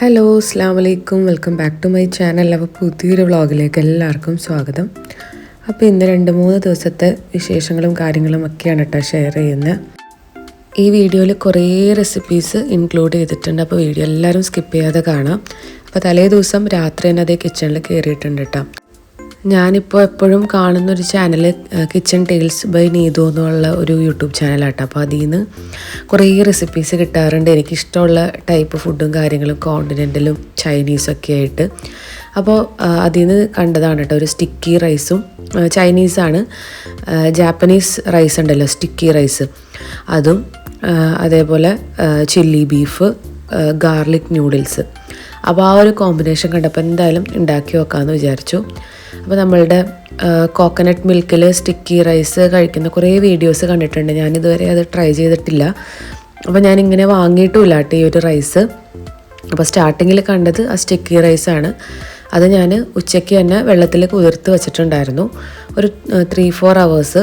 Hello അസ്സാം വലൈക്കും welcome back to my channel. അപ്പോൾ പുതിയൊരു വ്ളോഗിലേക്ക് എല്ലാവർക്കും സ്വാഗതം. അപ്പോൾ ഇന്ന് 2-3 ദിവസത്തെ വിശേഷങ്ങളും കാര്യങ്ങളും ഒക്കെയാണ് കേട്ടോ ഷെയർ ചെയ്യുന്നത്. ഈ വീഡിയോയിൽ കുറേ റെസിപ്പീസ് ഇൻക്ലൂഡ് ചെയ്തിട്ടുണ്ട്. അപ്പോൾ വീഡിയോ എല്ലാവരും സ്കിപ്പ് ചെയ്യാതെ കാണാം. അപ്പോൾ തലേ ദിവസം രാത്രി തന്നെ അതേ കിച്ചണിൽ കയറിയിട്ടുണ്ട് കേട്ടോ. ഞാനിപ്പോൾ എപ്പോഴും കാണുന്നൊരു channel Kitchen Tales by Neethu എന്നുള്ള ഒരു യൂട്യൂബ് ചാനലാട്ടോ. അപ്പോൾ അതിൽ നിന്ന് കുറേ റെസിപ്പീസ് കിട്ടാറുണ്ട്. എനിക്കിഷ്ടമുള്ള ടൈപ്പ് ഫുഡും കാര്യങ്ങളും കോണ്ടിനെൻ്റലും ചൈനീസൊക്കെ ആയിട്ട്. അപ്പോൾ അതിൽ നിന്ന് കണ്ടതാണ് കേട്ടോ ഒരു സ്റ്റിക്കി റൈസും. ചൈനീസാണ്, ജാപ്പനീസ് റൈസ് ഉണ്ടല്ലോ സ്റ്റിക്കി റൈസ്, അതും അതേപോലെ ചില്ലി ബീഫ്, ഗാർലിക് ന്യൂഡിൽസ്. അപ്പോൾ ആ ഒരു കോമ്പിനേഷൻ കണ്ടപ്പോൾ എന്തായാലും ഉണ്ടാക്കി നോക്കാമെന്ന് വിചാരിച്ചു. അപ്പോൾ നമ്മളുടെ കോക്കനട്ട് മിൽക്കിൽ സ്റ്റിക്കി റൈസ് കഴിക്കുന്ന കുറേ വീഡിയോസ് കണ്ടിട്ടുണ്ട്. ഞാനിതുവരെ അത് ട്രൈ ചെയ്തിട്ടില്ല. അപ്പോൾ ഞാനിങ്ങനെ വാങ്ങിയിട്ടുമില്ല കേട്ടോ ഈ ഒരു റൈസ്. അപ്പോൾ സ്റ്റാർട്ടിങ്ങിൽ കണ്ടത് ആ സ്റ്റിക്കി റൈസാണ്. അത് ഞാൻ ഉച്ചയ്ക്ക് തന്നെ വെള്ളത്തിൽ കുതിർത്ത് വെച്ചിട്ടുണ്ടായിരുന്നു ഒരു 3-4 hours.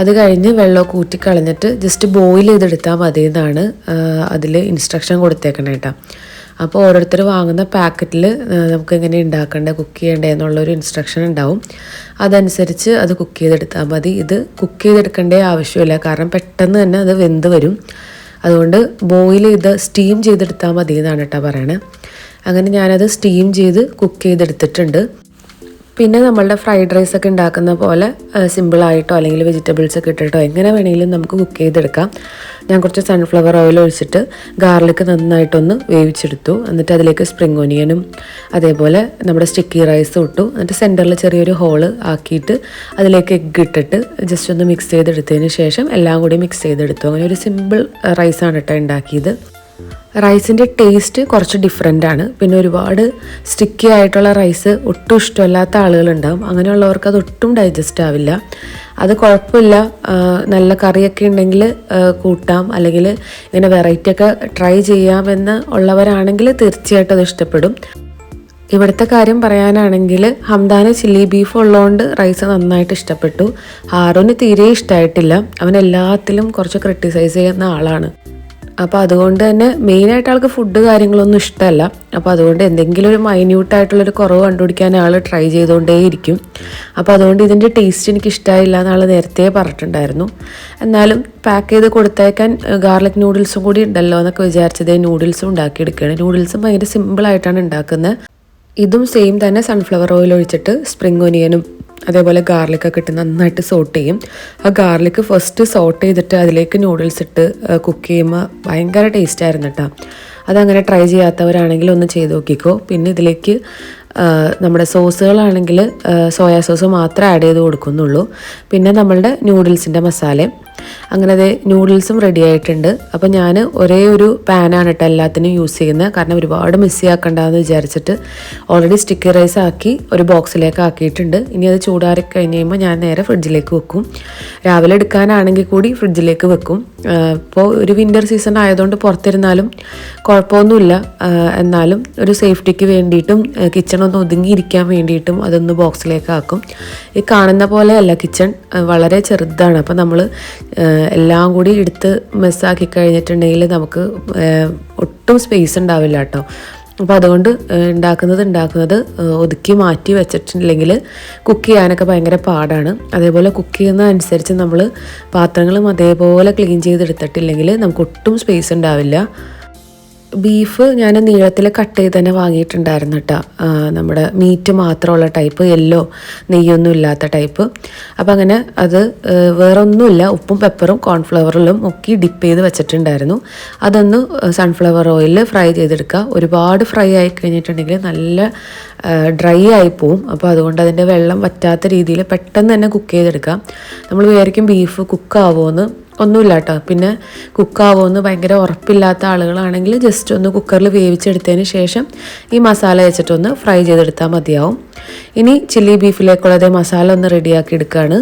അത് കഴിഞ്ഞ് വെള്ളമൊക്കെ ഊറ്റിക്കളഞ്ഞിട്ട് ജസ്റ്റ് ബോയിൽ ചെയ്തെടുത്താൽ മതി എന്നാണ് അതിൽ ഇൻസ്ട്രക്ഷൻ കൊടുത്തേക്കണം കേട്ടോ. അപ്പോൾ ഓരോരുത്തർ വാങ്ങുന്ന പാക്കറ്റിൽ നമുക്ക് എങ്ങനെ ഉണ്ടാക്കേണ്ടത്, കുക്ക് ചെയ്യേണ്ടത് എന്നുള്ളൊരു ഇൻസ്ട്രക്ഷൻ ഉണ്ടാവും. അതനുസരിച്ച് അത് കുക്ക് ചെയ്തെടുത്താൽ മതി. ഇത് കുക്ക് ചെയ്തെടുക്കേണ്ട ആവശ്യമില്ല, കാരണം പെട്ടെന്ന് തന്നെ അത് വെന്ത് വരും. അതുകൊണ്ട് ബോയിൽ ചെയ്ത് സ്റ്റീം ചെയ്തെടുത്താൽ മതി എന്നാണ് കേട്ടോ പറയണത്. അങ്ങനെ ഞാനത് സ്റ്റീം ചെയ്ത് കുക്ക് ചെയ്തെടുത്തിട്ടുണ്ട്. പിന്നെ നമ്മളുടെ ഫ്രൈഡ് റൈസൊക്കെ ഉണ്ടാക്കുന്ന പോലെ സിമ്പിളായിട്ടോ അല്ലെങ്കിൽ വെജിറ്റബിൾസൊക്കെ ഇട്ടിട്ടോ എങ്ങനെ വേണമെങ്കിലും നമുക്ക് കുക്ക് ചെയ്തെടുക്കാം. ഞാൻ കുറച്ച് സൺഫ്ലവർ ഓയിൽ ഒഴിച്ചിട്ട് ഗാർലിക് നന്നായിട്ടൊന്ന് വേവിച്ചെടുത്തു. എന്നിട്ട് അതിലേക്ക് സ്പ്രിംഗ് ഒനിയനും അതേപോലെ നമ്മുടെ സ്റ്റിക്കി റൈസും ഇട്ടു. എന്നിട്ട് സെൻറ്ററിൽ ചെറിയൊരു ഹോള് ആക്കിയിട്ട് അതിലേക്ക് എഗ്ഗ് ഇട്ടിട്ട് ജസ്റ്റ് ഒന്ന് മിക്സ് ചെയ്തെടുത്തതിന് ശേഷം എല്ലാം കൂടി മിക്സ് ചെയ്തെടുത്തു. അങ്ങനെ ഒരു സിമ്പിൾ റൈസാണ് കേട്ടോ ഉണ്ടാക്കിയത്. റൈസിൻ്റെ ടേസ്റ്റ് കുറച്ച് ഡിഫറെൻ്റ് ആണ്. പിന്നെ ഒരുപാട് സ്റ്റിക്കി ആയിട്ടുള്ള റൈസ് ഒട്ടും ഇഷ്ടമല്ലാത്ത ആളുകളുണ്ടാവും. അങ്ങനെയുള്ളവർക്ക് അത് ഒട്ടും ഡൈജസ്റ്റ് ആവില്ല. അത് കുഴപ്പമില്ല, നല്ല കറിയൊക്കെ ഉണ്ടെങ്കിൽ കൂട്ടാം, അല്ലെങ്കിൽ ഇങ്ങനെ വെറൈറ്റി ഒക്കെ ട്രൈ ചെയ്യാമെന്ന് ഉള്ളവരാണെങ്കിൽ തീർച്ചയായിട്ടും അത് ഇഷ്ടപ്പെടും. ഇവിടുത്തെ കാര്യം പറയാനാണെങ്കിൽ ഹംദാന് ചില്ലി ബീഫ് ഉള്ളതുകൊണ്ട് റൈസ് നന്നായിട്ട് ഇഷ്ടപ്പെട്ടു. ഹാറൂന് തീരെ ഇഷ്ടമായിട്ടില്ല. അവൻ എല്ലാത്തിലും കുറച്ച് ക്രിട്ടിസൈസ് ചെയ്യുന്ന ആളാണ്. അപ്പോൾ അതുകൊണ്ട് തന്നെ മെയിനായിട്ട് ആൾക്ക് ഫുഡ് കാര്യങ്ങളൊന്നും ഇഷ്ടമല്ല. അപ്പോൾ അതുകൊണ്ട് എന്തെങ്കിലും ഒരു മൈന്യൂട്ടായിട്ടുള്ളൊരു കുറവ് കണ്ടുപിടിക്കാൻ ആൾ ട്രൈ ചെയ്തുകൊണ്ടേയിരിക്കും. അപ്പോൾ അതുകൊണ്ട് ഇതിൻ്റെ ടേസ്റ്റ് എനിക്ക് ഇഷ്ടമായില്ല എന്ന് ആൾ നേരത്തെ പറഞ്ഞിട്ടുണ്ടായിരുന്നു. എന്നാലും പാക്ക് ചെയ്ത് കൊടുത്തേക്കാൻ ഗാർലിക് നൂഡിൽസും കൂടി ഉണ്ടല്ലോ എന്നൊക്കെ വിചാരിച്ചത് നൂഡിൽസും ഉണ്ടാക്കിയെടുക്കുകയാണ്. നൂഡിൽസും ഭയങ്കര സിമ്പിളായിട്ടാണ് ഉണ്ടാക്കുന്നത്. ഇതും സെയിം തന്നെ സൺഫ്ലവർ ഓയിൽ ഒഴിച്ചിട്ട് സ്പ്രിംഗ് ഒനിയനും അതേപോലെ ഗാർലിക്കൊക്കെ ഇട്ട് നന്നായിട്ട് സോട്ട് ചെയ്യും. ആ ഗാർലിക്ക് ഫസ്റ്റ് സോട്ട് ചെയ്തിട്ട് അതിലേക്ക് നൂഡിൽസ് ഇട്ട് കുക്ക് ചെയ്യുമ്പോൾ ഭയങ്കര ടേസ്റ്റായിരുന്നു കേട്ടോ. അതങ്ങനെ ട്രൈ ചെയ്യാത്തവരാണെങ്കിൽ ഒന്ന് ചെയ്ത് നോക്കിക്കോ. പിന്നെ ഇതിലേക്ക് നമ്മുടെ സോസുകളാണെങ്കിൽ സോയാ സോസ് മാത്രമേ ആഡ് ചെയ്ത് കൊടുക്കുന്നുള്ളൂ. പിന്നെ നമ്മളുടെ നൂഡിൽസിൻ്റെ മസാലയും. അങ്ങനെ അത് നൂഡിൽസും റെഡി ആയിട്ടുണ്ട്. അപ്പോൾ ഞാൻ ഒരേ ഒരു പാനാണ് കേട്ടോ എല്ലാത്തിനും യൂസ് ചെയ്യുന്നത്, കാരണം ഒരുപാട് മിസ് ആക്കണ്ടെന്ന് വിചാരിച്ചിട്ട് ഓൾറെഡി സ്റ്റിക്കി റൈസ് ആക്കി ഒരു ബോക്സിലേക്ക് ആക്കിയിട്ടുണ്ട്. ഇനി അത് ചൂടാറി കഴിഞ്ഞ് കഴിയുമ്പോൾ ഞാൻ നേരെ ഫ്രിഡ്ജിലേക്ക് വെക്കും. രാവിലെ എടുക്കാനാണെങ്കിൽ കൂടി ഫ്രിഡ്ജിലേക്ക് വെക്കും. ഇപ്പോൾ ഒരു വിൻ്റർ സീസൺ ആയതുകൊണ്ട് പുറത്തിരുന്നാലും കുഴപ്പമൊന്നുമില്ല. എന്നാലും ഒരു സേഫ്റ്റിക്ക് വേണ്ടിയിട്ടും കിച്ചണൊന്ന് ഒതുങ്ങിയിരിക്കാൻ വേണ്ടിയിട്ടും അതൊന്ന് ബോക്സിലേക്ക് ആക്കും. ഈ കാണുന്ന പോലെയല്ല കിച്ചൺ, വളരെ ചെറുതാണ്. അപ്പോൾ നമ്മൾ എല്ലാം കൂടി എടുത്ത് മെസ്സാക്കി കഴിഞ്ഞിട്ടുണ്ടെങ്കിൽ നമുക്ക് ഒട്ടും സ്പേസ് ഉണ്ടാവില്ല കേട്ടോ. അപ്പോൾ അതുകൊണ്ട് ഉണ്ടാക്കുന്നത് ഒതുക്കി മാറ്റി വെച്ചിട്ടുണ്ടെങ്കിൽ കുക്ക് ചെയ്യാനൊക്കെ ഭയങ്കര പാടാണ്. അതേപോലെ കുക്ക് ചെയ്യുന്നതനുസരിച്ച് നമ്മൾ പാത്രങ്ങളും അതേപോലെ ക്ലീൻ ചെയ്തെടുത്തിട്ടില്ലെങ്കിൽ നമുക്ക് ഒട്ടും സ്പേസ് ഉണ്ടാവില്ല. ബീഫ് ഞാൻ നീളത്തിൽ കട്ട് ചെയ്ത് തന്നെ വാങ്ങിയിട്ടുണ്ടായിരുന്നു കേട്ടോ. നമ്മുടെ മീറ്റ് മാത്രമുള്ള ടൈപ്പ്, യെല്ലോ നെയ്യൊന്നും ഇല്ലാത്ത ടൈപ്പ്. അപ്പം അങ്ങനെ അത് വേറെ ഒന്നുമില്ല, ഉപ്പും പെപ്പറും കോൺഫ്ലവറിലും മുക്കി ഡിപ്പ് ചെയ്ത് വെച്ചിട്ടുണ്ടായിരുന്നു. അതൊന്ന് സൺഫ്ലവർ ഓയിലിൽ ഫ്രൈ ചെയ്തെടുക്കുക. ഒരുപാട് ഫ്രൈ ആയി കഴിഞ്ഞിട്ടുണ്ടെങ്കിൽ നല്ല ഡ്രൈ ആയി പോവും. അപ്പോൾ അതുകൊണ്ട് അതിൻ്റെ വെള്ളം വറ്റാത്ത രീതിയിൽ പെട്ടെന്ന് തന്നെ കുക്ക് ചെയ്തെടുക്കാം. നമ്മൾ വിചാരിക്കും ബീഫ് കുക്കാവുമെന്ന്, ഒന്നുമില്ല കേട്ടോ. പിന്നെ കുക്കാവുമെന്ന് ഭയങ്കര ഉറപ്പില്ലാത്ത ആളുകളാണെങ്കിൽ ജസ്റ്റ് ഒന്ന് കുക്കറിൽ വേവിച്ചെടുത്തതിന് ശേഷം ഈ മസാല വെച്ചിട്ടൊന്ന് ഫ്രൈ ചെയ്തെടുത്താൽ മതിയാവും. ഇനി ചില്ലി ബീഫിലേക്കുള്ളതേ മസാല ഒന്ന് റെഡിയാക്കി എടുക്കുകയാണ്.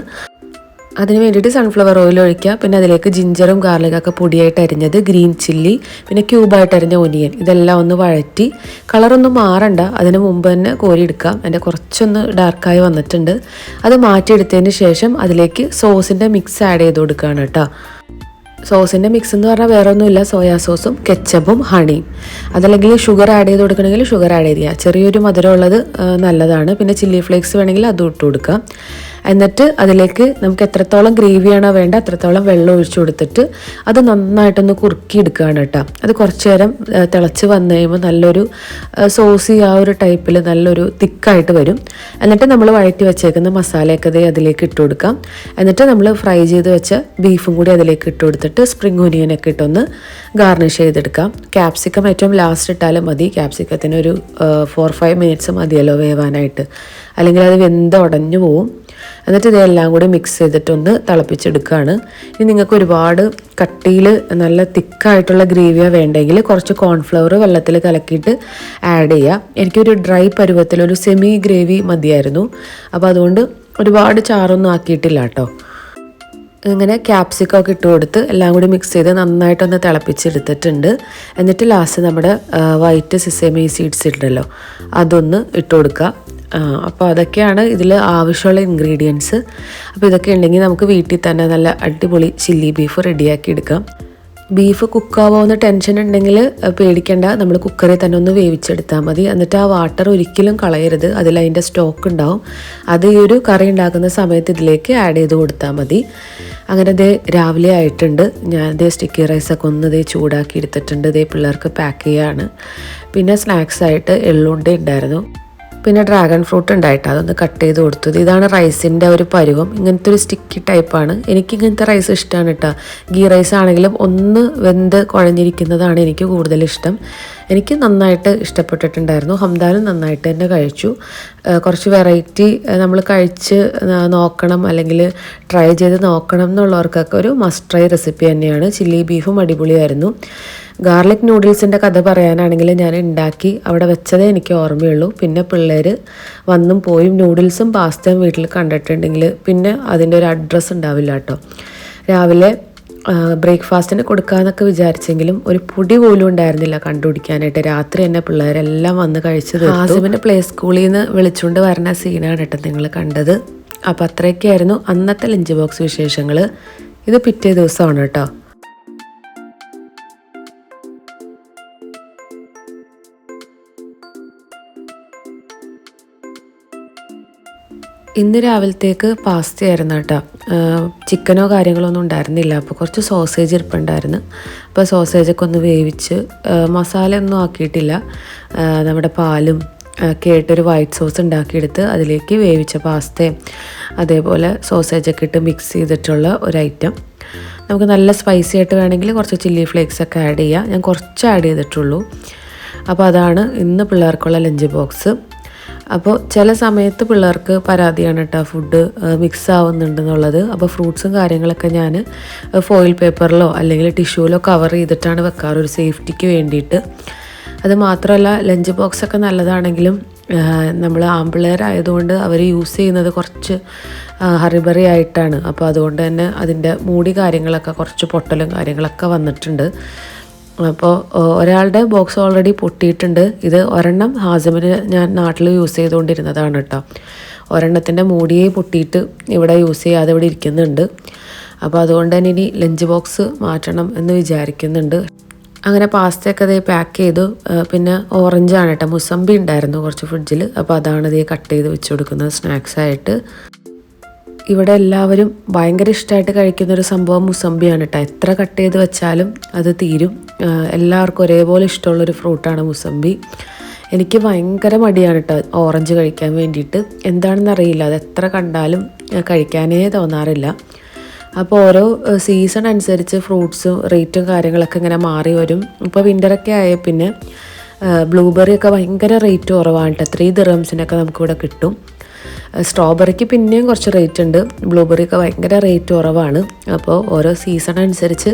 അതിന് വേണ്ടിയിട്ട് സൺഫ്ലവർ ഓയിൽ ഒഴിക്കുക. പിന്നെ അതിലേക്ക് ജിഞ്ചറും ഗാർലിക്കൊക്കെ പൊടിയായിട്ട് അരിഞ്ഞത്, ഗ്രീൻ ചില്ലി, പിന്നെ ക്യൂബായിട്ട് അരിഞ്ഞ ഒനിയൻ, ഇതെല്ലാം ഒന്ന് വഴറ്റി കളറൊന്നും മാറണ്ട, അതിന് മുമ്പ് തന്നെ കോരിയെടുക്കാം. അതിൻ്റെ കുറച്ചൊന്ന് ഡാർക്കായി വന്നിട്ടുണ്ട്. അത് മാറ്റിയെടുത്തതിന് ശേഷം അതിലേക്ക് സോസിൻ്റെ മിക്സ് ആഡ് ചെയ്ത് കൊടുക്കുകയാണ് കേട്ടോ. സോസിൻ്റെ മിക്സ് എന്ന് പറഞ്ഞാൽ വേറെ ഒന്നുമില്ല, സോയാ സോസും കെച്ചപ്പും ഹണിയും. അതല്ലെങ്കിൽ ഷുഗർ ആഡ് ചെയ്ത് കൊടുക്കണമെങ്കിൽ ഷുഗർ ആഡ് ചെയ്യുക, ചെറിയൊരു മധുരമുള്ളത് നല്ലതാണ്. പിന്നെ ചില്ലി ഫ്ലേക്സ് വേണമെങ്കിൽ അതും ഇട്ട് കൊടുക്കാം. എന്നിട്ട് അതിലേക്ക് നമുക്ക് എത്രത്തോളം ഗ്രേവിയാണോ വേണ്ട അത്രത്തോളം വെള്ളം ഒഴിച്ചു കൊടുത്തിട്ട് അത് നന്നായിട്ടൊന്ന് കുറുക്കി എടുക്കുകയാണ് കേട്ടോ. അത് കുറച്ച് നേരം തിളച്ച് വന്നു കഴിയുമ്പോൾ നല്ലൊരു സോസി ആ ഒരു ടൈപ്പിൽ നല്ലൊരു തിക്കായിട്ട് വരും. എന്നിട്ട് നമ്മൾ വഴറ്റി വെച്ചേക്കുന്ന മസാലയൊക്കെ അതിലേക്ക് ഇട്ട് കൊടുക്കാം. എന്നിട്ട് നമ്മൾ ഫ്രൈ ചെയ്ത് വെച്ച ബീഫും കൂടി അതിലേക്ക് ഇട്ട് കൊടുത്തിട്ട് സ്പ്രിംഗ് ഒനിയനൊക്കെ ഇട്ടൊന്ന് ഗാർണിഷ് ചെയ്തെടുക്കാം. ക്യാപ്സിക്കം ഏറ്റവും ലാസ്റ്റ് ഇട്ടാലും മതി. ക്യാപ്സിക്കത്തിന് ഒരു 4-5 മിനിറ്റ്സ് മതിയല്ലോ വേവാനായിട്ട്, അല്ലെങ്കിൽ അത് വെന്ത് ഉടഞ്ഞു പോവും. എന്നിട്ട് ഇതെല്ലാം കൂടി മിക്സ് ചെയ്തിട്ടൊന്ന് തിളപ്പിച്ചെടുക്കുകയാണ്. ഇനി നിങ്ങൾക്ക് ഒരുപാട് കട്ടിയിൽ നല്ല തിക്കായിട്ടുള്ള ഗ്രേവിയാണ് വേണ്ടെങ്കിൽ കുറച്ച് കോൺഫ്ലവർ വെള്ളത്തിൽ കലക്കിയിട്ട് ആഡ് ചെയ്യുക. എനിക്കൊരു ഡ്രൈ പരുവത്തിലൊരു സെമി ഗ്രേവി മതിയായിരുന്നു, അപ്പോൾ അതുകൊണ്ട് ഒരുപാട് ചാറൊന്നും ആക്കിയിട്ടില്ല കേട്ടോ. ഇങ്ങനെ ക്യാപ്സിക്കൊക്കെ ഇട്ട് കൊടുത്ത് എല്ലാം കൂടി മിക്സ് ചെയ്ത് നന്നായിട്ടൊന്ന് തിളപ്പിച്ചെടുത്തിട്ടുണ്ട്. എന്നിട്ട് ലാസ്റ്റ് നമ്മുടെ വൈറ്റ് സിസേമി സീഡ്സ് ഉണ്ടല്ലോ അതൊന്ന് ഇട്ട് കൊടുക്കുക. അപ്പോൾ അതൊക്കെയാണ് ഇതിൽ ആവശ്യമുള്ള ഇൻഗ്രീഡിയൻസ്. അപ്പോൾ ഇതൊക്കെ ഉണ്ടെങ്കിൽ നമുക്ക് വീട്ടിൽ തന്നെ നല്ല അടിപൊളി ചില്ലി ബീഫ് റെഡിയാക്കി എടുക്കാം. ബീഫ് കുക്കാവുമെന്ന് ടെൻഷൻ ഉണ്ടെങ്കിൽ പേടിക്കേണ്ട, നമ്മൾ കുക്കറിൽ തന്നെ ഒന്ന് വേവിച്ചെടുത്താൽ മതി. എന്നിട്ട് ആ വാട്ടർ ഒരിക്കലും കളയരുത്, അതിൻ്റെ സ്റ്റോക്ക് ഉണ്ടാവും. അത് ഈ ഒരു കറി ഉണ്ടാക്കുന്ന സമയത്ത് ഇതിലേക്ക് ആഡ് ചെയ്ത് കൊടുത്താൽ മതി. അങ്ങനെ ഇതേ രാവിലെ ആയിട്ടുണ്ട്. ഞാൻ ഇതേ സ്റ്റിക്കി റൈസൊക്കെ ഒന്ന് ഇതേ ചൂടാക്കി എടുത്തിട്ടുണ്ട്. ഇതേ പിള്ളേർക്ക് പാക്ക് ചെയ്യുകയാണ്. പിന്നെ സ്നാക്സായിട്ട് എള്ളുണ്ട ഉണ്ടായിരുന്നു, പിന്നെ ഡ്രാഗൺ ഫ്രൂട്ട് ഉണ്ടായിട്ട് അതൊന്ന് കട്ട് ചെയ്ത് കൊടുത്തത്. ഇതാണ് റൈസിൻ്റെ ഒരു പരുവം. ഇങ്ങനത്തെ ഒരു സ്റ്റിക്കി ടൈപ്പാണ്. എനിക്കിങ്ങനത്തെ റൈസ് ഇഷ്ടമാണ് കേട്ടോ. ഗീ റൈസ് ആണെങ്കിലും ഒന്ന് വെന്ത് കുഴഞ്ഞിരിക്കുന്നതാണ് എനിക്ക് കൂടുതൽ ഇഷ്ടം. എനിക്ക് നന്നായിട്ട് ഇഷ്ടപ്പെട്ടിട്ടുണ്ടായിരുന്നു. ഹംദാനും നന്നായിട്ട് തന്നെ കഴിച്ചു. കുറച്ച് വെറൈറ്റി നമ്മൾ കഴിച്ച് നോക്കണം അല്ലെങ്കിൽ ട്രൈ ചെയ്ത് നോക്കണം എന്നുള്ളവർക്കൊക്കെ ഒരു മസ്റ്റ് ട്രൈ റെസിപ്പി തന്നെയാണ്. ചില്ലി ബീഫും അടിപൊളിയായിരുന്നു. ഗാർലിക് നൂഡിൽസിൻ്റെ കഥ പറയാനാണെങ്കിൽ ഞാൻ ഉണ്ടാക്കി അവിടെ വെച്ചതേ എനിക്ക് ഓർമ്മയുള്ളൂ. പിന്നെ പിള്ളേർ വന്നും പോയും നൂഡിൽസും പാസ്തയും വീട്ടിൽ കണ്ടിട്ടുണ്ടെങ്കിൽ പിന്നെ അതിൻ്റെ ഒരു അഡ്രസ്സ് ഉണ്ടാവില്ല കേട്ടോ. രാവിലെ ബ്രേക്ക്ഫാസ്റ്റിന് കൊടുക്കാമെന്നൊക്കെ വിചാരിച്ചെങ്കിലും ഒരു പൊടി പോലും ഉണ്ടായിരുന്നില്ല കണ്ടുപിടിക്കാനായിട്ട്. രാത്രി തന്നെ പിള്ളേരെല്ലാം വന്ന് കഴിച്ചത്. ആസിമിൻ്റെ പ്ലേ സ്കൂളിൽ നിന്ന് വിളിച്ചുകൊണ്ട് വരുന്ന സീനാണ് കേട്ടോ നിങ്ങൾ കണ്ടത്. അപ്പോൾ അത്രയൊക്കെയായിരുന്നു അന്നത്തെ ലഞ്ച് ബോക്സ് വിശേഷങ്ങൾ. ഇത് പിറ്റേ ദിവസമാണ് കേട്ടോ. ഇന്ന് രാവിലത്തേക്ക് പാസ്തയായിരുന്നു കേട്ടോ. ചിക്കനോ കാര്യങ്ങളോ ഒന്നും ഉണ്ടായിരുന്നില്ല. അപ്പോൾ കുറച്ച് സോസേജ് ഇരിപ്പുണ്ടായിരുന്നു. അപ്പോൾ സോസേജൊക്കെ ഒന്ന് വേവിച്ച് മസാല ഒന്നും ആക്കിയിട്ടില്ല. നമ്മുടെ പാലും ഒക്കെ ആയിട്ടൊരു വൈറ്റ് സോസ് ഉണ്ടാക്കിയെടുത്ത് അതിലേക്ക് വേവിച്ച പാസ്തയും അതേപോലെ സോസേജൊക്കെ ഇട്ട് മിക്സ് ചെയ്തിട്ടുള്ള ഒരു ഐറ്റം. നമുക്ക് നല്ല സ്പൈസി ആയിട്ട് വേണമെങ്കിൽ കുറച്ച് ചില്ലി ഫ്ലേക്സൊക്കെ ആഡ് ചെയ്യാം. ഞാൻ കുറച്ച് ആഡ് ചെയ്തിട്ടുള്ളൂ. അപ്പോൾ അതാണ് ഇന്ന് പിള്ളേർക്കുള്ള ലഞ്ച് ബോക്സ്. അപ്പോൾ ചില സമയത്ത് പിള്ളേർക്ക് പരാതിയാണ് കേട്ടോ ഫുഡ് മിക്സ് ആവുന്നുണ്ടെന്നുള്ളത്. അപ്പോൾ ഫ്രൂട്ട്സും കാര്യങ്ങളൊക്കെ ഞാൻ ഫോയിൽ പേപ്പറിലോ അല്ലെങ്കിൽ ടിഷ്യൂലോ കവർ ചെയ്തിട്ടാണ് വെക്കാറ് ഒരു സേഫ്റ്റിക്ക് വേണ്ടിയിട്ട്. അത് മാത്രമല്ല ലഞ്ച് ബോക്സൊക്കെ നല്ലതാണെങ്കിലും നമ്മൾ ആൺപിള്ളേരായതുകൊണ്ട് അവർ യൂസ് ചെയ്യുന്നത് കുറച്ച് ഹറിബറി ആയിട്ടാണ്. അപ്പോൾ അതുകൊണ്ട് തന്നെ അതിൻ്റെ മൂടി കാര്യങ്ങളൊക്കെ കുറച്ച് പൊട്ടലും കാര്യങ്ങളൊക്കെ വന്നിട്ടുണ്ട്. അപ്പോൾ ഒരാളുടെ ബോക്സ് ഓൾറെഡി പൊട്ടിയിട്ടുണ്ട്. ഇത് ഒരെണ്ണം ഹാസിമിന് ഞാൻ നാട്ടിൽ യൂസ് ചെയ്തുകൊണ്ടിരുന്നതാണ് കേട്ടോ. ഒരെണ്ണത്തിൻ്റെ മൂടിയെ പൊട്ടിയിട്ട് ഇവിടെ യൂസ് ചെയ്യാതെ ഇവിടെ ഇരിക്കുന്നുണ്ട്. അപ്പോൾ അതുകൊണ്ട് തന്നെ ഇനി ലഞ്ച് ബോക്സ് മാറ്റണം എന്ന് വിചാരിക്കുന്നുണ്ട്. അങ്ങനെ പാസ്തയൊക്കെ അതേ പാക്ക് ചെയ്തു. പിന്നെ ഓറഞ്ചാണ് കേട്ടോ, മുസമ്പി ഉണ്ടായിരുന്നു കുറച്ച് ഫ്രിഡ്ജിൽ. അപ്പോൾ അതാണ് ഇതേ കട്ട് ചെയ്ത് വെച്ച് കൊടുക്കുന്നത് സ്നാക്സായിട്ട്. ഇവിടെ എല്ലാവരും ഭയങ്കര ഇഷ്ടമായിട്ട് കഴിക്കുന്നൊരു സംഭവം മുസമ്പിയാണ് കേട്ടോ. എത്ര കട്ട് ചെയ്ത് വെച്ചാലും അത് തീരും. എല്ലാവർക്കും ഒരേപോലെ ഇഷ്ടമുള്ളൊരു ഫ്രൂട്ടാണ് മുസമ്പി. എനിക്ക് ഭയങ്കര മടിയാണ് കേട്ടോ ഓറഞ്ച് കഴിക്കാൻ വേണ്ടിയിട്ട്. എന്താണെന്ന് അറിയില്ല, അത് എത്ര കണ്ടാലും കഴിക്കാനേ തോന്നാറില്ല. അപ്പോൾ ഓരോ സീസൺ അനുസരിച്ച് ഫ്രൂട്ട്സും റേറ്റും കാര്യങ്ങളൊക്കെ ഇങ്ങനെ മാറി വരും. ഇപ്പോൾ വിൻ്ററൊക്കെ ആയ പിന്നെ ബ്ലൂബെറിയൊക്കെ ഭയങ്കര റേറ്റ് കുറവാണ് കേട്ടോ. 3 ദിർഹംസിനൊക്കെ നമുക്കിവിടെ കിട്ടും. സ്ട്രോബെറിക്ക് പിന്നെയും കുറച്ച് റേറ്റ് ഉണ്ട്. ബ്ലൂബെറിയൊക്കെ ഭയങ്കര റേറ്റ് കുറവാണ്. അപ്പോൾ ഓരോ സീസൺ അനുസരിച്ച്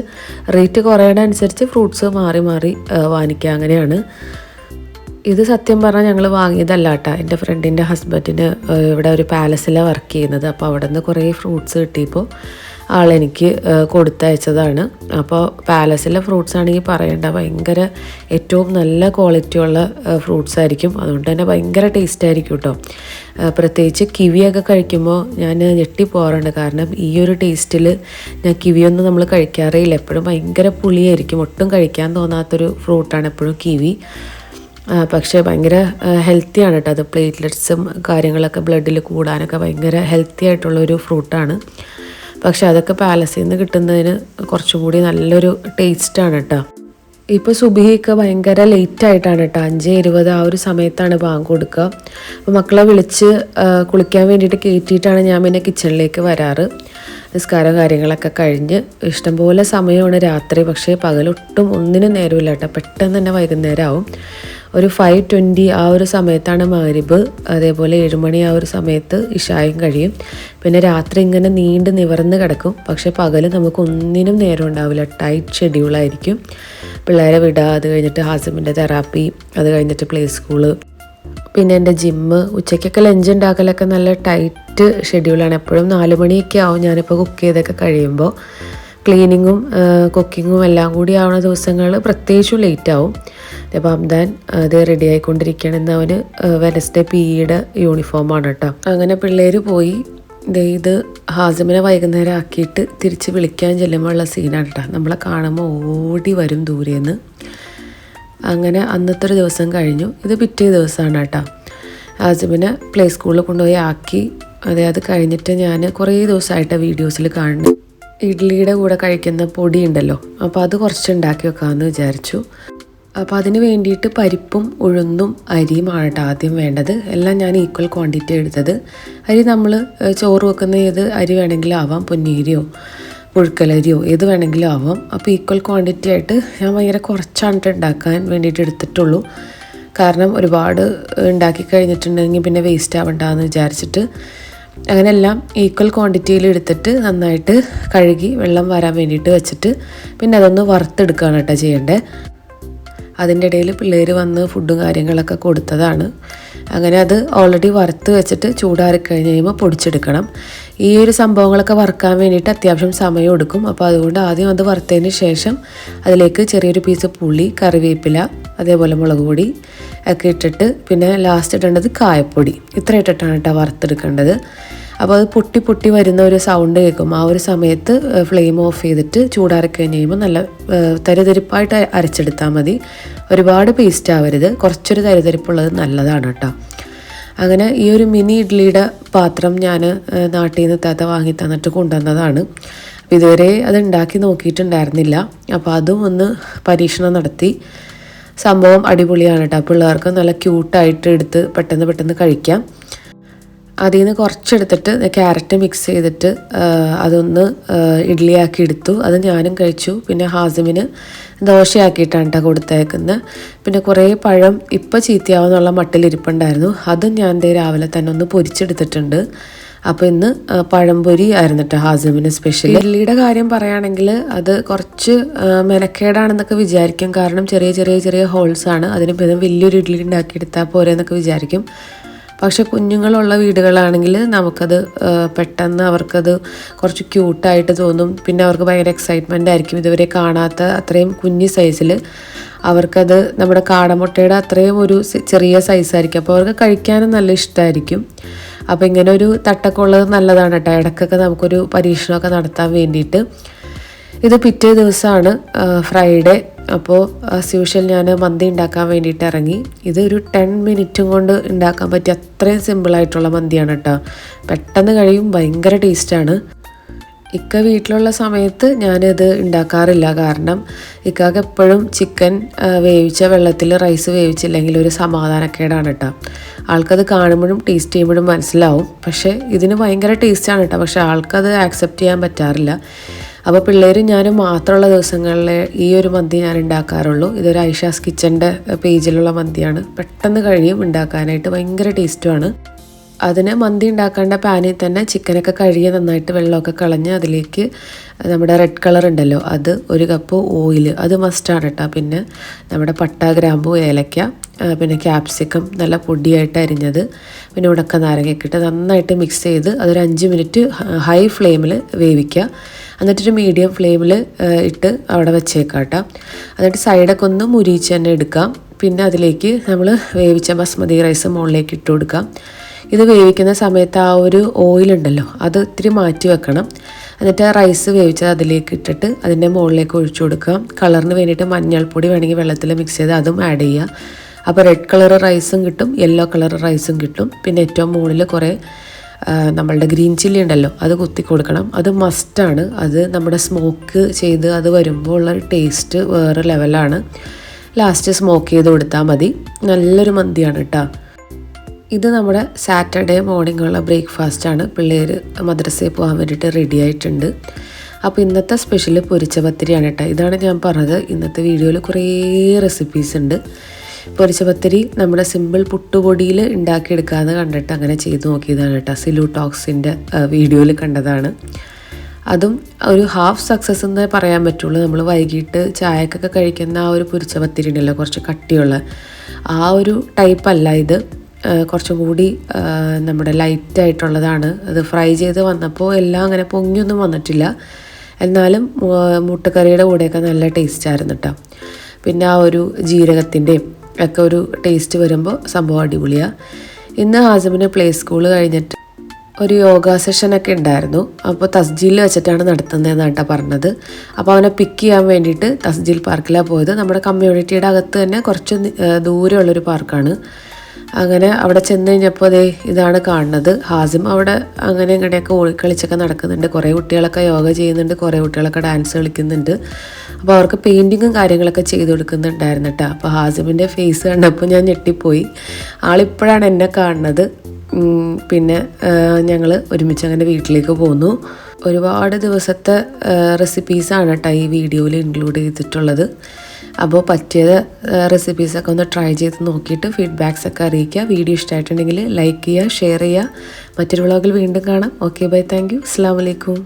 റേറ്റ് കുറയണനുസരിച്ച് ഫ്രൂട്ട്സ് മാറി മാറി വാങ്ങിക്കുക, അങ്ങനെയാണ്. ഇത് സത്യം പറഞ്ഞാൽ ഞങ്ങൾ വാങ്ങിയതല്ല കേട്ടോ. എൻ്റെ ഫ്രണ്ടിൻ്റെ ഹസ്ബൻഡിന് ഇവിടെ ഒരു പാലസിലാണ് വർക്ക് ചെയ്യുന്നത്. അപ്പോൾ അവിടെ നിന്ന് കുറേ ഫ്രൂട്ട്സ് കിട്ടിയപ്പോൾ ആളെനിക്ക് കൊടുത്തയച്ചതാണ്. അപ്പോൾ പാലസിലെ ഫ്രൂട്ട്സ് ആണെങ്കിൽ പറയേണ്ട, ഭയങ്കര ഏറ്റവും നല്ല ക്വാളിറ്റിയുള്ള ഫ്രൂട്ട്സ് ആയിരിക്കും. അതുകൊണ്ട് തന്നെ ഭയങ്കര ടേസ്റ്റ് ആയിരിക്കും കേട്ടോ. പ്രത്യേകിച്ച് കിവിയൊക്കെ കഴിക്കുമ്പോൾ ഞാൻ ഞെട്ടിപ്പോകാറുണ്ട്. കാരണം ഈ ഒരു ടേസ്റ്റിൽ ഞാൻ കിവിയൊന്നും നമ്മൾ കഴിക്കാറേയില്ല. എപ്പോഴും ഭയങ്കര പുളിയായിരിക്കും. ഒട്ടും കഴിക്കാൻ തോന്നാത്തൊരു ഫ്രൂട്ടാണ് എപ്പോഴും കിവി. പക്ഷേ ഭയങ്കര ഹെൽത്തിയാണ് കേട്ടോ. അത് പ്ലേറ്റ്ലെറ്റ്സും കാര്യങ്ങളൊക്കെ ബ്ലഡിൽ കൂടാനൊക്കെ ഭയങ്കര ഹെൽത്തി ആയിട്ടുള്ളൊരു ഫ്രൂട്ടാണ്. പക്ഷെ അതൊക്കെ പാലസിൽ നിന്ന് കിട്ടുന്നതിന് കുറച്ചും കൂടി നല്ലൊരു ടേസ്റ്റാണ് കേട്ടോ. ഇപ്പോൾ സുബഹിയൊക്കെ ഭയങ്കര ലേറ്റായിട്ടാണ് കേട്ടോ. 5:20 ആ ഒരു സമയത്താണ് ബാങ്ക് കൊടുക്കുക. അപ്പോൾ മക്കളെ വിളിച്ച് കുളിക്കാൻ വേണ്ടിയിട്ട് കയറ്റിയിട്ടാണ് ഞാൻ പിന്നെ കിച്ചണിലേക്ക് വരാറ്. നിസ്കാരം കാര്യങ്ങളൊക്കെ കഴിഞ്ഞ് ഇഷ്ടംപോലെ സമയമാണ് രാത്രി. പക്ഷേ പകലൊട്ടും ഒന്നിനും നേരമില്ല കേട്ടോ. പെട്ടെന്ന് തന്നെ വൈകുന്നേരം ആവും. ഒരു 5:20 ആ ഒരു സമയത്താണ് മഗ്‌രിബ്. അതേപോലെ 7 മണി ആ ഒരു സമയത്ത് ഇശായും കഴിയും. പിന്നെ രാത്രി ഇങ്ങനെ നീണ്ട് നിവർന്ന് കിടക്കും. പക്ഷേ പകൽ നമുക്ക് ഒന്നിനും നേരം ഉണ്ടാവില്ല. ടൈറ്റ് ഷെഡ്യൂളായിരിക്കും. പിള്ളേരെ വിടുക, അത് കഴിഞ്ഞിട്ട് ഹാസിമിൻ്റെ തെറാപ്പി, അത് കഴിഞ്ഞിട്ട് പ്ലേ സ്കൂള്, പിന്നെ എൻ്റെ ജിമ്മ്, ഉച്ചയ്ക്കൊക്കെ ലഞ്ച് ഉണ്ടാക്കലൊക്കെ നല്ല ടൈറ്റ് ഷെഡ്യൂളാണ്. എപ്പോഴും 4 മണിയൊക്കെ ആവും ഞാനിപ്പോൾ കുക്ക് ചെയ്തൊക്കെ കഴിയുമ്പോൾ. ക്ലീനിങ്ങും കുക്കിങ്ങും എല്ലാം കൂടി ആവുന്ന ദിവസങ്ങളിൽ പ്രത്യേകിച്ചും ലേറ്റ് ആവും. അപ്പോൾ അംദാൻ അത് റെഡി ആയിക്കൊണ്ടിരിക്കുകയാണെന്ന്. അവന് വെനസ്ഡേ PE യൂണിഫോമാണ് കേട്ടോ. അങ്ങനെ പിള്ളേർ പോയി. ഇത് ഹാസിമിനെ വൈകുന്നേരം ആക്കിയിട്ട് തിരിച്ച് വിളിക്കാൻ ചെല്ലുമ്പോൾ ഉള്ള സീനാണ് കേട്ടോ. നമ്മളെ കാണുമ്പോൾ ഓടി വരും ദൂരേന്ന്. അങ്ങനെ അന്നത്തെ ഒരു ദിവസം കഴിഞ്ഞു. ഇത് പിറ്റേ ദിവസമാണ് കേട്ടോ. ഹാസിമിനെ പ്ലേ സ്കൂളിൽ കൊണ്ടുപോയി ആക്കി. അത് കഴിഞ്ഞിട്ട് ഞാൻ കുറേ ദിവസമായിട്ട് വീഡിയോസിൽ കാണുന്നു ഇഡ്ഡലിയുടെ കൂടെ കഴിക്കുന്ന പൊടി ഉണ്ടല്ലോ. അപ്പോൾ അത് കുറച്ച് ഉണ്ടാക്കി വെക്കാമെന്ന് വിചാരിച്ചു. അപ്പോൾ അതിന് വേണ്ടിയിട്ട് പരിപ്പും ഉഴുന്നും അരിയുമാണ് കേട്ടോ ആദ്യം വേണ്ടത്. എല്ലാം ഞാൻ ഈക്വൽ ക്വാണ്ടിറ്റി എടുത്തത്. അരി നമ്മൾ ചോറ് വെക്കുന്ന ഏത് അരി വേണമെങ്കിലും ആവാം, പൊന്നിയരിയോ പുഴുക്കലരിയോ ഏത് വേണമെങ്കിലും ആവാം. അപ്പോൾ ഈക്വൽ ക്വാണ്ടിറ്റി ആയിട്ട് ഞാൻ ഭയങ്കര കുറച്ചാണ് ഉണ്ടാക്കാൻ വേണ്ടിയിട്ട് എടുത്തിട്ടുള്ളൂ. കാരണം ഒരുപാട് ഉണ്ടാക്കി കഴിഞ്ഞിട്ടുണ്ടെങ്കിൽ പിന്നെ വേസ്റ്റ് ആവണ്ടെന്ന് വിചാരിച്ചിട്ട് അങ്ങനെ എല്ലാം ഈക്വൽ ക്വാണ്ടിറ്റിയിൽ എടുത്തിട്ട് നന്നായിട്ട് കഴുകി വെള്ളം വരാൻ വേണ്ടിയിട്ട് വെച്ചിട്ട് പിന്നെ അതൊന്ന് വറുത്തെടുക്കുകയാണ് കേട്ടോ ചെയ്യേണ്ടത്. അതിൻ്റെ ഇടയിൽ പിള്ളേർ വന്ന് ഫുഡും കാര്യങ്ങളൊക്കെ കൊടുത്തതാണ്. അങ്ങനെ അത് ഓൾറെഡി വറുത്ത് വെച്ചിട്ട് ചൂടാറിക്കഴിഞ്ഞ് കഴിയുമ്പോൾ പൊടിച്ചെടുക്കണം. ഈ ഒരു സംഭവങ്ങളൊക്കെ വറുക്കാൻ വേണ്ടിയിട്ട് അത്യാവശ്യം സമയം എടുക്കും. അപ്പോൾ അതുകൊണ്ട് ആദ്യം അത് വറുത്തതിന് ശേഷം അതിലേക്ക് ചെറിയൊരു പീസ് പുളി, കറിവേപ്പില, അതേപോലെ മുളക് പൊടി ഒക്കെ ഇട്ടിട്ട് പിന്നെ ലാസ്റ്റ് ഇടേണ്ടത് കായപ്പൊടി. ഇത്ര ഇട്ടിട്ടാണ് കേട്ടോ വറുത്തെടുക്കേണ്ടത്. അപ്പോൾ അത് പൊട്ടി പൊട്ടി വരുന്ന ഒരു സൗണ്ട് കേൾക്കും. ആ ഒരു സമയത്ത് ഫ്ലെയിം ഓഫ് ചെയ്തിട്ട് ചൂടാറിക്കഴിഞ്ഞ് കഴിയുമ്പോൾ നല്ല തരിതരിപ്പായിട്ട് അരച്ചെടുത്താൽ മതി. ഒരുപാട് പേസ്റ്റ് ആവരുത്, കുറച്ചൊരു തരിതരിപ്പുള്ളത് നല്ലതാണ് കേട്ടോ. അങ്ങനെ ഈ ഒരു മിനി ഇഡ്ഡലിയുടെ പാത്രം ഞാൻ നാട്ടിൽ നിന്ന് താത്ത വാങ്ങി തന്നിട്ട് കൊണ്ടുവന്നതാണ്. ഇതുവരെ അത് ഉണ്ടാക്കി നോക്കിയിട്ടുണ്ടായിരുന്നില്ല. അപ്പോൾ അതും ഒന്ന് പരീക്ഷണം നടത്തി. സംഭവം അടിപൊളിയാണ് കേട്ടോ. പിള്ളേർക്ക് നല്ല ക്യൂട്ടായിട്ട് എടുത്ത് പെട്ടെന്ന് കഴിക്കാം. അതിൽ നിന്ന് കുറച്ചെടുത്തിട്ട് ക്യാരറ്റ് മിക്സ് ചെയ്തിട്ട് അതൊന്ന് ഇഡ്ഡലിയാക്കി എടുത്തു. അത് ഞാനും കഴിച്ചു. പിന്നെ ഹാസിമിന് ദോശയാക്കിയിട്ടാണ് കേട്ടോ കൊടുത്തേക്കുന്നത്. പിന്നെ കുറേ പഴം ഇപ്പോൾ ചീത്തയാവുന്നുള്ള മട്ടിലിരിപ്പുണ്ടായിരുന്നു. അതും ഞാൻ രാവിലെ തന്നെ ഒന്ന് പൊരിച്ചെടുത്തിട്ടുണ്ട്. അപ്പോൾ ഇന്ന് പഴംപൊരി ആയിരുന്നു കേട്ടോ ഹാസിമിന് സ്പെഷ്യൽ. ഇഡ്ഡലിയുടെ കാര്യം പറയുകയാണെങ്കിൽ അത് കുറച്ച് മെനക്കേടാണെന്നൊക്കെ വിചാരിക്കും. കാരണം ചെറിയ ഹോൾസാണ്. അതിന് വലിയൊരു ഇഡ്ഡലി ഉണ്ടാക്കിയെടുത്താൽ പോരെ എന്നൊക്കെ വിചാരിക്കും. പക്ഷെ കുഞ്ഞുങ്ങളുള്ള വീടുകളാണെങ്കിൽ നമുക്കത് പെട്ടെന്ന് അവർക്കത് കുറച്ച് ക്യൂട്ടായിട്ട് തോന്നും. പിന്നെ അവർക്ക് ഭയങ്കര എക്സൈറ്റ്മെൻ്റ് ആയിരിക്കും. ഇതുവരെ കാണാത്ത അത്രയും കുഞ്ഞു സൈസിൽ അവർക്കത് നമ്മുടെ കാടമുട്ടയുടെ അത്രയും ഒരു ചെറിയ സൈസായിരിക്കും. അപ്പോൾ അവർക്ക് കഴിക്കാനും നല്ല ഇഷ്ടമായിരിക്കും. അപ്പോൾ ഇങ്ങനെ ഒരു തട്ടൊക്കെ ഉള്ളത് നല്ലതാണ് കേട്ടോ. ഇടയ്ക്കൊക്കെ നമുക്കൊരു പരീക്ഷണമൊക്കെ നടത്താൻ വേണ്ടിയിട്ട്. ഇത് പിറ്റേ ദിവസമാണ് ഫ്രൈഡേ. അപ്പോൾ ആസ് യൂഷ്വൽ ഞാൻ മന്തി ഉണ്ടാക്കാൻ വേണ്ടിയിട്ട് ഇറങ്ങി. ഇത് ഒരു 10 മിനിറ്റും കൊണ്ട് ഉണ്ടാക്കാൻ പറ്റിയ അത്രയും സിമ്പിളായിട്ടുള്ള മന്തിയാണ് കേട്ടോ. പെട്ടെന്ന് കഴിയും, ഭയങ്കര ടേസ്റ്റാണ്. ഇക്ക വീട്ടിലുള്ള സമയത്ത് ഞാനിത് ഉണ്ടാക്കാറില്ല. കാരണം ഇക്കാക്ക് എപ്പോഴും ചിക്കൻ വേവിച്ച വെള്ളത്തിൽ റൈസ് വേവിച്ചില്ലെങ്കിൽ ഒരു സമാധാനക്കേടാണ് കേട്ടോ. ആൾക്കത് കാണുമ്പോഴും ടേസ്റ്റ് ചെയ്യുമ്പോഴും മനസ്സിലാവും. പക്ഷേ ഇതിന് ഭയങ്കര ടേസ്റ്റാണ് കേട്ടോ. പക്ഷേ ആൾക്കത് ആക്സെപ്റ്റ് ചെയ്യാൻ പറ്റാറില്ല. അപ്പോൾ പിള്ളേരും ഞാനും മാത്രമുള്ള ദിവസങ്ങളിൽ ഈ ഒരു മന്തി ഞാൻ ഉണ്ടാക്കാറുള്ളൂ. ഇതൊരു ഐഷാസ് കിച്ചൻ്റെ പേജിലുള്ള മന്തിയാണ്. പെട്ടെന്ന് കഴിയും ഉണ്ടാക്കാനായിട്ട്, ഭയങ്കര ടേസ്റ്റുമാണ്. അതിന് മന്തി ഉണ്ടാക്കേണ്ട പാനിൽ തന്നെ ചിക്കനൊക്കെ കഴുകി നന്നായിട്ട് വെള്ളമൊക്കെ കളഞ്ഞ് അതിലേക്ക് നമ്മുടെ റെഡ് കളർ ഉണ്ടല്ലോ അത്, 1 കപ്പ് ഓയിൽ, അത് മസ്റ്റാണ് കേട്ടോ. പിന്നെ നമ്മുടെ പട്ട, ഗ്രാമ്പൂ, ഏലക്ക, പിന്നെ ക്യാപ്സിക്കം നല്ല പൊടിയായിട്ട് അരിഞ്ഞത്, പിന്നെ ഉണക്ക നാരങ്ങയൊക്കെ ഇട്ട് നന്നായിട്ട് മിക്സ് ചെയ്ത് അതൊരു 5 മിനിറ്റ് ഹൈ ഫ്ലെയിമിൽ വേവിക്കുക. എന്നിട്ടൊരു മീഡിയം ഫ്ലെയിമിൽ ഇട്ട് അവിടെ വെച്ചേക്കാം കേട്ടോ. എന്നിട്ട് സൈഡൊക്കെ ഒന്ന് മുരിച്ച് തന്നെ എടുക്കാം. പിന്നെ അതിലേക്ക് നമ്മൾ വേവിച്ച ബസ്മതി റൈസ് മുകളിലേക്ക് ഇട്ട് കൊടുക്കാം. ഇത് വേവിക്കുന്ന സമയത്ത് ആ ഒരു ഓയിലുണ്ടല്ലോ അത് ഇത്തിരി മാറ്റി വെക്കണം. എന്നിട്ട് റൈസ് വേവിച്ചത് അതിലേക്ക് ഇട്ടിട്ട് അതിൻ്റെ മുകളിലേക്ക് ഒഴിച്ചു കൊടുക്കുക. കളറിന് വേണ്ടിയിട്ട് മഞ്ഞൾപ്പൊടി വേണമെങ്കിൽ വെള്ളത്തിൽ മിക്സ് ചെയ്ത് അതും ആഡ് ചെയ്യുക. അപ്പോൾ റെഡ് കളർ റൈസും കിട്ടും, യെല്ലോ കളർ റൈസും കിട്ടും. പിന്നെ ഏറ്റവും മുകളിൽ കുറേ നമ്മളുടെ ഗ്രീൻ ചില്ലി ഉണ്ടല്ലോ അത് കുത്തി കൊടുക്കണം. അത് മസ്റ്റാണ്. അത് നമ്മുടെ സ്മോക്ക് ചെയ്ത് അത് വരുമ്പോൾ ഉള്ള ടേസ്റ്റ് വേറെ ലെവലാണ്. ലാസ്റ്റ് സ്മോക്ക് ചെയ്ത് കൊടുത്താൽ മതി. നല്ലൊരു മന്തിയാണ് കേട്ടോ. ഇത് നമ്മുടെ സാറ്റർഡേ മോർണിംഗുള്ള ബ്രേക്ക്ഫാസ്റ്റാണ്. പിള്ളേർ മദ്രസയിൽ പോകാൻ വേണ്ടിയിട്ട് റെഡി ആയിട്ടുണ്ട്. അപ്പോൾ ഇന്നത്തെ സ്പെഷ്യൽ പൊരിച്ച പത്തിരിയാണ് കേട്ടോ. ഇതാണ് ഞാൻ പറഞ്ഞത്, ഇന്നത്തെ വീഡിയോയിൽ കുറേ റെസിപ്പീസ് ഉണ്ട്. പൊരിച്ച പത്തിരി നമ്മുടെ സിമ്പിൾ പുട്ടുപൊടിയിൽ ഉണ്ടാക്കിയെടുക്കാമെന്ന് കണ്ടിട്ട് അങ്ങനെ ചെയ്ത് നോക്കിയതാണ് കേട്ടോ. സിലു ടോക്സിൻ്റെ വീഡിയോയിൽ കണ്ടതാണ്. അതും ഒരു ഹാഫ് സക്സസ് എന്നേ പറയാൻ പറ്റുള്ളൂ. നമ്മൾ വൈകിട്ട് ചായക്കൊക്കെ കഴിക്കുന്ന ആ ഒരു പൊരിച്ച പത്തിരി ഉണ്ടല്ലോ, കുറച്ച് കട്ടിയുള്ള ആ ഒരു ടൈപ്പല്ല ഇത്. കുറച്ചും കൂടി നമ്മുടെ ലൈറ്റായിട്ടുള്ളതാണ്. അത് ഫ്രൈ ചെയ്ത് വന്നപ്പോൾ എല്ലാം അങ്ങനെ പൊങ്ങിയൊന്നും വന്നിട്ടില്ല. എന്നാലും മുട്ടക്കറിയുടെ കൂടെയൊക്കെ നല്ല ടേസ്റ്റായിരുന്നു കേട്ടോ. പിന്നെ ആ ഒരു ജീരകത്തിൻ്റെയും ഒക്കെ ഒരു ടേസ്റ്റ് വരുമ്പോൾ സംഭവം അടിപൊളിയാണ്. ഇന്ന് ഹാസിമിന് പ്ലേ സ്കൂൾ കഴിഞ്ഞിട്ട് ഒരു യോഗ സെഷനൊക്കെ ഉണ്ടായിരുന്നു. അപ്പോൾ തസ്ജീൽ വെച്ചിട്ടാണ് നടത്തുന്നതെന്നാണ് കേട്ടോ പറഞ്ഞത്. അപ്പോൾ അവനെ പിക്ക് ചെയ്യാൻ വേണ്ടിയിട്ട് തസ്ജീൽ പാർക്കിലാണ് പോയത്. നമ്മുടെ കമ്മ്യൂണിറ്റിയുടെ അകത്ത് തന്നെ കുറച്ച് ദൂരമുള്ളൊരു പാർക്കാണ്. അങ്ങനെ അവിടെ ചെന്ന് കഴിഞ്ഞപ്പോൾ അതേ ഇതാണ് കാണുന്നത്. ഹാസിം അവിടെ അങ്ങനെ ഇങ്ങനെയൊക്കെ ഓടിക്കളിച്ചൊക്കെ നടക്കുന്നുണ്ട്. കുറേ കുട്ടികളൊക്കെ യോഗ ചെയ്യുന്നുണ്ട്, കുറേ കുട്ടികളൊക്കെ ഡാൻസ് കളിക്കുന്നുണ്ട്. അപ്പോൾ അവർക്ക് പെയിൻറ്റിങ്ങും കാര്യങ്ങളൊക്കെ ചെയ്ത് കൊടുക്കുന്നുണ്ടായിരുന്നു കേട്ടോ. അപ്പോൾ ഹാസിമിൻ്റെ ഫേസ് കണ്ടപ്പോൾ ഞാൻ ഞെട്ടിപ്പോയി. ആളിപ്പോഴാണ് എന്നെ കാണുന്നത്. പിന്നെ ഞങ്ങൾ ഒരുമിച്ച് അങ്ങനെ വീട്ടിലേക്ക് പോന്നു. ഒരുപാട് ദിവസത്തെ റെസിപ്പീസാണ് കേട്ടോ ഈ വീഡിയോയിൽ ഇൻക്ലൂഡ് ചെയ്തിട്ടുള്ളത്. അപ്പോൾ പറ്റിയ റെസിപ്പീസൊക്കെ ഒന്ന് ട്രൈ ചെയ്ത് നോക്കിയിട്ട് ഫീഡ്ബാക്സൊക്കെ അറിയിക്കുക. വീഡിയോ ഇഷ്ടമായിട്ടുണ്ടെങ്കിൽ ലൈക്ക് ചെയ്യുക, ഷെയർ ചെയ്യുക. മറ്റൊരു വ്ളോഗിൽ വീണ്ടും കാണാം. ഓക്കെ ബൈ, താങ്ക് യു, അസ്സലാമു അലൈക്കും.